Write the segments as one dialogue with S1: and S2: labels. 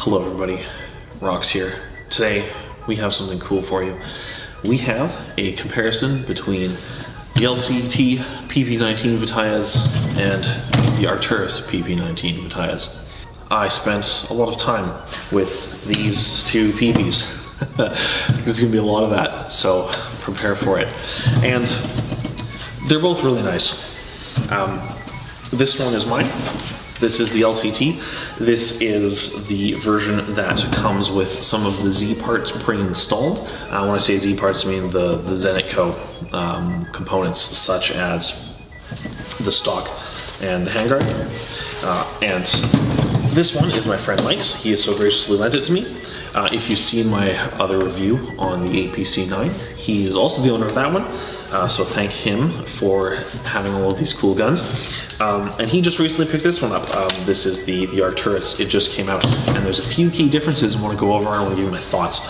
S1: Hello everybody, Rox here. Today we have something cool for you. We have a comparison between the LCT PP-19 Vitayaz and the Arcturus PP-19 Vitayaz. I spent a lot of time with these two PPs. There's going to be a lot of that, so prepare for it. And they're both really nice. This one is mine. This is the LCT. This is the version that comes with some of the Z parts pre-installed. When I say Z parts, I mean the Zenitco components, such as the stock and the handguard. And this one is my friend Mike's. He has so graciously lent it to me. If you've seen my other review on the APC-9, he is also the owner of that one. So thank him for having all of these cool guns. And he just recently picked this one up. This is the Arcturus. It just came out, and there's a few key differences I want to go over. I want to give you my thoughts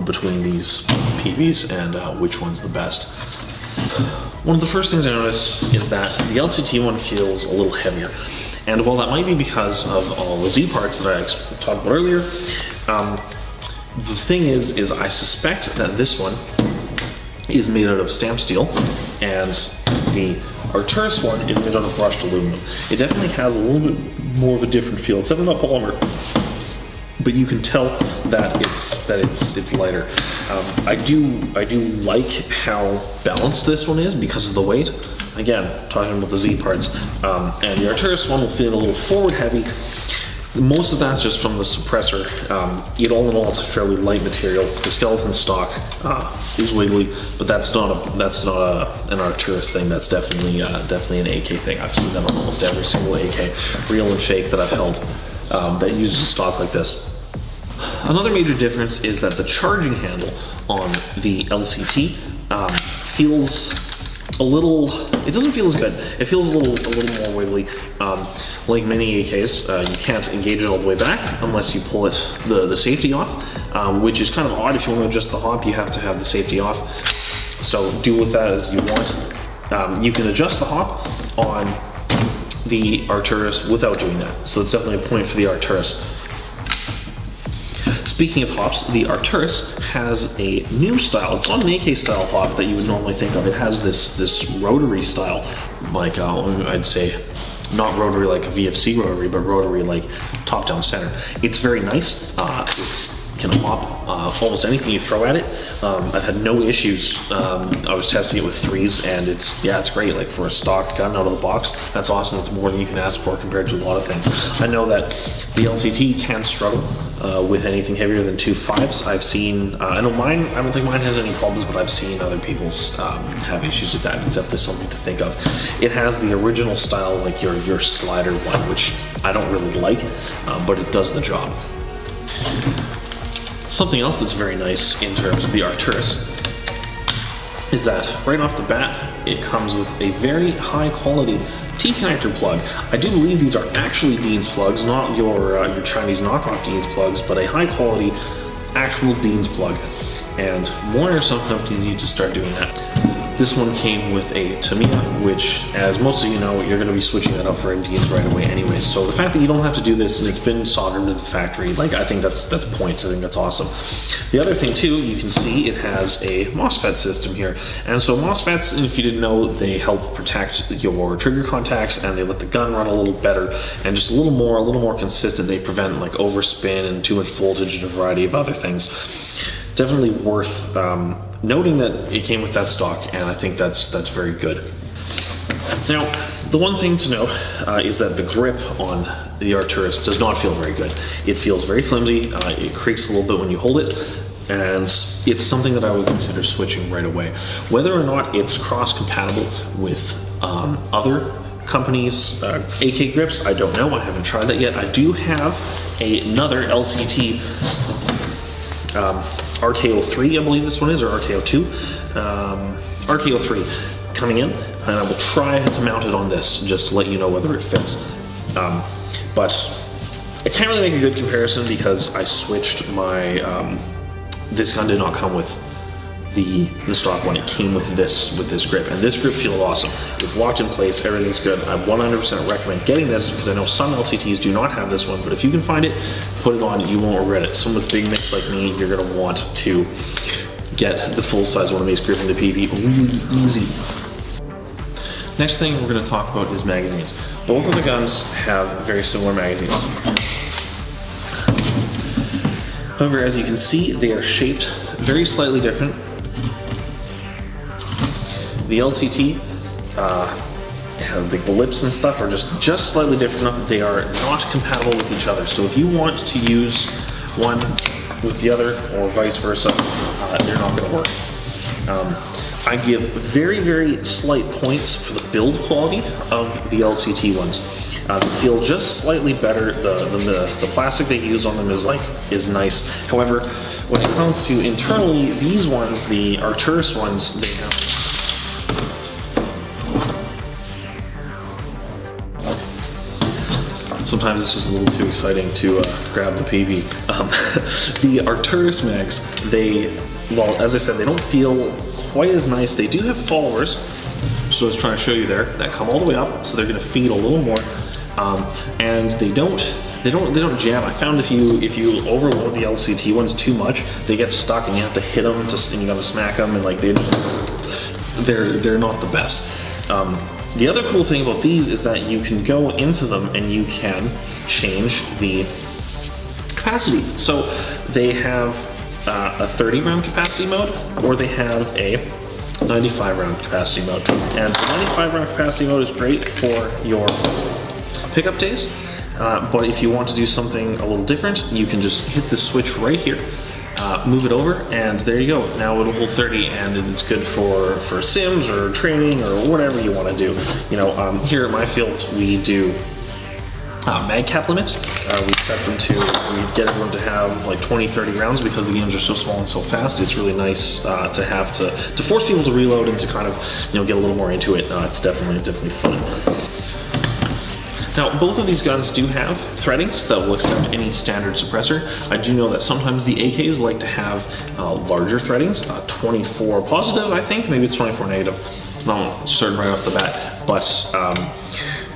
S1: between these PBs and which one's the best. One of the first things I noticed is that the LCT one feels a little heavier. And while that might be because of all the Z parts that I talked about earlier, the thing is I suspect that this one is made out of stamped steel, and the Arcturus one is made out of brushed aluminum. It definitely has a little bit more of a different feel. It's definitely not polymer, but you can tell that it's lighter. I do like how balanced this one is because of the weight. Again, talking about the Z parts, and the Arcturus one will feel a little forward heavy. Most of that's just from the suppressor. All in all, it's a fairly light material. The skeleton stock is wiggly, but that's not an Arcturus thing. That's definitely an AK thing. I've seen that on almost every single AK, real and fake, that I've held that uses a stock like this. Another major difference is that the charging handle on the LCT feels a little. It doesn't feel as good. It feels a little more wiggly. Like many AKs, you can't engage it all the way back unless you pull the safety off, which is kind of odd. If you want to adjust the hop, you have to have the safety off. So do with that as you want. You can adjust the hop on the Arcturus without doing that. So it's definitely a point for the Arcturus. Speaking of hops, the Arcturus has a new style. It's not an AK style hop that you would normally think of. It has this rotary style, like I'd say, not rotary like a VFC rotary, but rotary like top down center. It's very nice. It can hop almost anything you throw at it. I've had no issues. I was testing it with threes, and it's great. Like for a stock gun out of the box, that's awesome. That's more than you can ask for compared to a lot of things. I know that the LCT can struggle with anything heavier than 2.5s. I've seen, I know mine, I don't think mine has any problems, but I've seen other people's have issues with that. It's definitely something to think of. It has the original style, like your slider one, which I don't really like, but it does the job. Something else that's very nice in terms of the Arcturus is that right off the bat, it comes with a very high quality T-connector plug. I do believe these are actually Dean's plugs, not your Chinese knockoff Dean's plugs, but a high quality actual Dean's plug. And more Airsoft companies need to start doing that. This one came with a Tamiya, which, as most of you know, you're going to be switching that out for a Dean's right away anyway. So the fact that you don't have to do this and it's been soldered to the factory, like, I think that's points. I think that's awesome. The other thing too, you can see it has a Mosfet system here. And so Mosfets, if you didn't know, they help protect your trigger contacts, and they let the gun run a little better and just a little more consistent. They prevent like overspin and too much voltage and a variety of other things. Definitely worth noting that it came with that stock, and I think that's very good. Now, the one thing to note is that the grip on the Arcturus does not feel very good. It feels very flimsy. It creaks a little bit when you hold it, and it's something that I would consider switching right away. Whether or not it's cross-compatible with other companies' AK grips, I don't know. I haven't tried that yet. I do have another LCT RKO3, I believe this one is, or RKO2, RKO3 coming in, and I will try to mount it on this just to let you know whether it fits. But I can't really make a good comparison because I switched my, this gun did not come with the stock one. It came with this grip, and this grip feels awesome. It's locked in place, everything's good. I 100% recommend getting this because I know some LCTs do not have this one, but if you can find it, put it on, you won't regret it. Some with big mitts like me, you're gonna want to get the full size one. It makes gripping the PP really easy. Next thing we're gonna talk about is magazines. Both of the guns have very similar magazines. However, as you can see, they are shaped very slightly different. The LCT, the lips and stuff are just slightly different enough that they are not compatible with each other. So if you want to use one with the other or vice versa, they're not going to work. I give very, very slight points for the build quality of the LCT ones. They feel just slightly better. The plastic they use on them is nice. However, when it comes to internally, these ones, the Arcturus ones, they have sometimes it's just a little too exciting to grab the PP. The Arcturus mags, well, as I said, they don't feel quite as nice. They do have followers, so I was trying to show you there, that come all the way up, so they're going to feed a little more, and they don't jam. I found if you overload the LCT ones too much, they get stuck, and you have to hit them, and you got to smack them, and like they're not the best. The other cool thing about these is that you can go into them and you can change the capacity. So they have a 30 round capacity mode, or they have a 95 round capacity mode. And the 95 round capacity mode is great for your pickup days, but if you want to do something a little different, you can just hit the switch right here. Move it over, and there you go. Now it'll hold 30, and it's good for sims or training or whatever you want to do. You know, here at my field, we do mag cap limits. We set them to, we get everyone to have like 20, 30 rounds because the games are so small and so fast. It's really nice to have to force people to reload and to kind of, you know, get a little more into it. It's definitely fun. Now, both of these guns do have threadings that will accept any standard suppressor. I do know that sometimes the AKs like to have larger threadings, 24 positive, I think, maybe it's 24 negative. I'm not certain right off the bat, but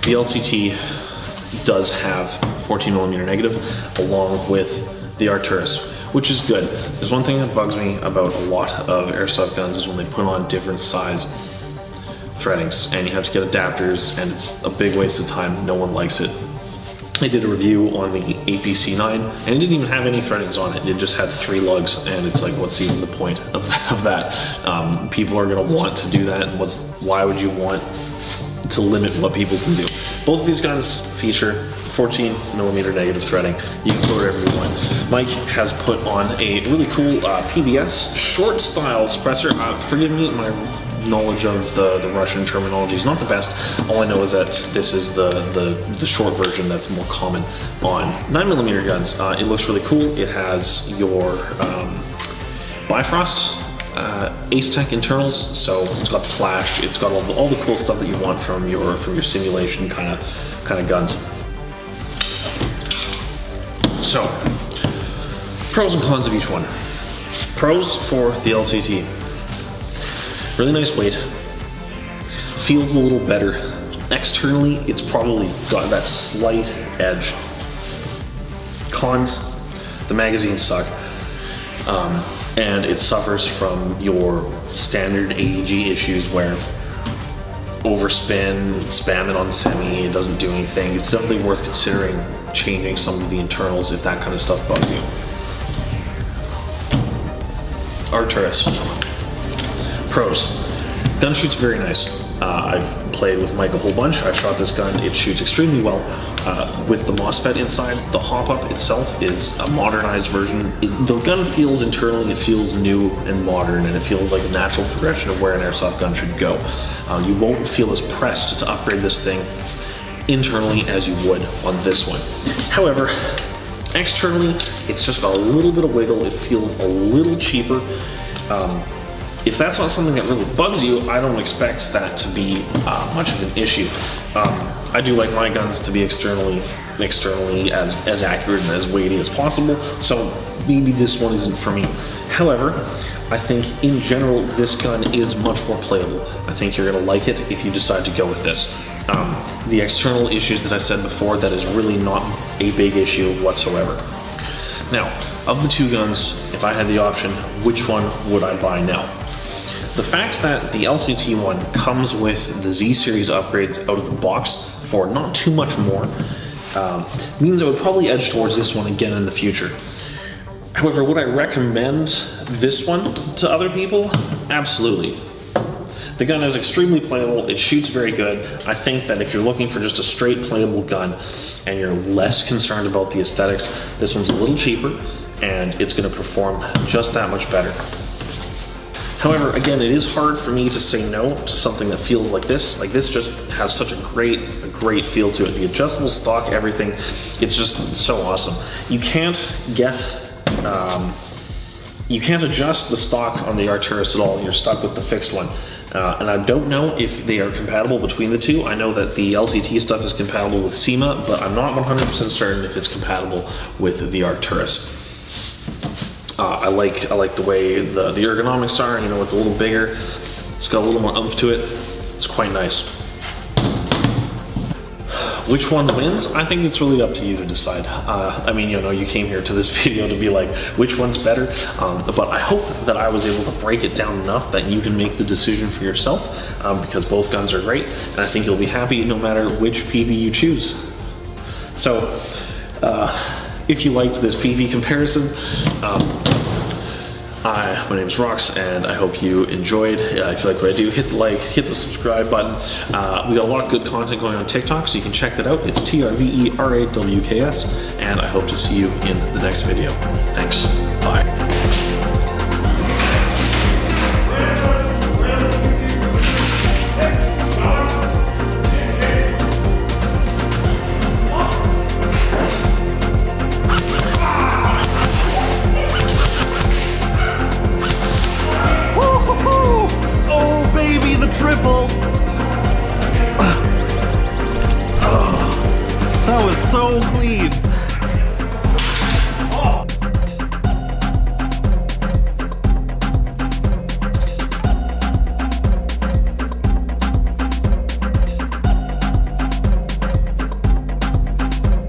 S1: the LCT does have 14mm negative along with the Arcturus, which is good. There's one thing that bugs me about a lot of airsoft guns is when they put on different size threadings, and you have to get adapters, and it's a big waste of time. No one likes it. I did a review on the APC9, and it didn't even have any threadings on it. It just had 3 lugs, and it's like, what's even the point of that? People are going to want to do that, and why would you want to limit what people can do? Both of these guns feature 14mm negative threading. You can put whatever you want. Mike has put on a really cool PBS short style suppressor. Forgive me, my knowledge of the Russian terminology is not the best. All I know is that this is the short version that's more common on 9mm guns. It looks really cool. It has your Bifrost Ace Tech internals, so it's got the flash. It's got all the cool stuff that you want from your simulation kind of guns. So, pros and cons of each one. Pros for the LCT. Really nice weight. Feels a little better. Externally, it's probably got that slight edge. Cons, the magazines suck. And it suffers from your standard AEG issues where overspin, spam it on semi, it doesn't do anything. It's definitely worth considering changing some of the internals if that kind of stuff bugs you. Arcturus. Pros. Gun shoots very nice. I've played with Mike a whole bunch. I've shot this gun. It shoots extremely well. With the Mosfet inside, the hop-up itself is a modernized version. The gun feels internally, it feels new and modern, and it feels like a natural progression of where an airsoft gun should go. You won't feel as pressed to upgrade this thing internally as you would on this one. However, externally, it's just got a little bit of wiggle. It feels a little cheaper. if that's not something that really bugs you, I don't expect that to be much of an issue. I do like my guns to be externally as accurate and as weighty as possible, so maybe this one isn't for me. However, I think in general this gun is much more playable. I think you're going to like it if you decide to go with this. The external issues that I said before, that is really not a big issue whatsoever. Now, of the two guns, if I had the option, which one would I buy now? The fact that the LCT one comes with the Z series upgrades out of the box for not too much more means I would probably edge towards this one again in the future. However, would I recommend this one to other people? Absolutely. The gun is extremely playable, it shoots very good. I think that if you're looking for just a straight playable gun and you're less concerned about the aesthetics, this one's a little cheaper and it's going to perform just that much better. However, again, it is hard for me to say no to something that feels like this. Like, this just has such a great feel to it. The adjustable stock, everything, it's just so awesome. You can't adjust the stock on the Arcturus at all. You're stuck with the fixed one. And I don't know if they are compatible between the two. I know that the LCT stuff is compatible with SEMA, but I'm not 100% certain if it's compatible with the Arcturus. I like the way the ergonomics are. You know, it's a little bigger. It's got a little more oomph to it. It's quite nice. Which one wins? I think it's really up to you to decide. I mean, you know, you came here to this video to be like, which one's better? But I hope that I was able to break it down enough that you can make the decision for yourself, because both guns are great, and I think you'll be happy no matter which PB you choose. So, if you liked this PB comparison, my name is Rox, and I hope you enjoyed. If you like what I do, hit the like, hit the subscribe button. We got a lot of good content going on TikTok, so you can check that out. It's TRVERAWKS, and I hope to see you in the next video. Thanks. Bye.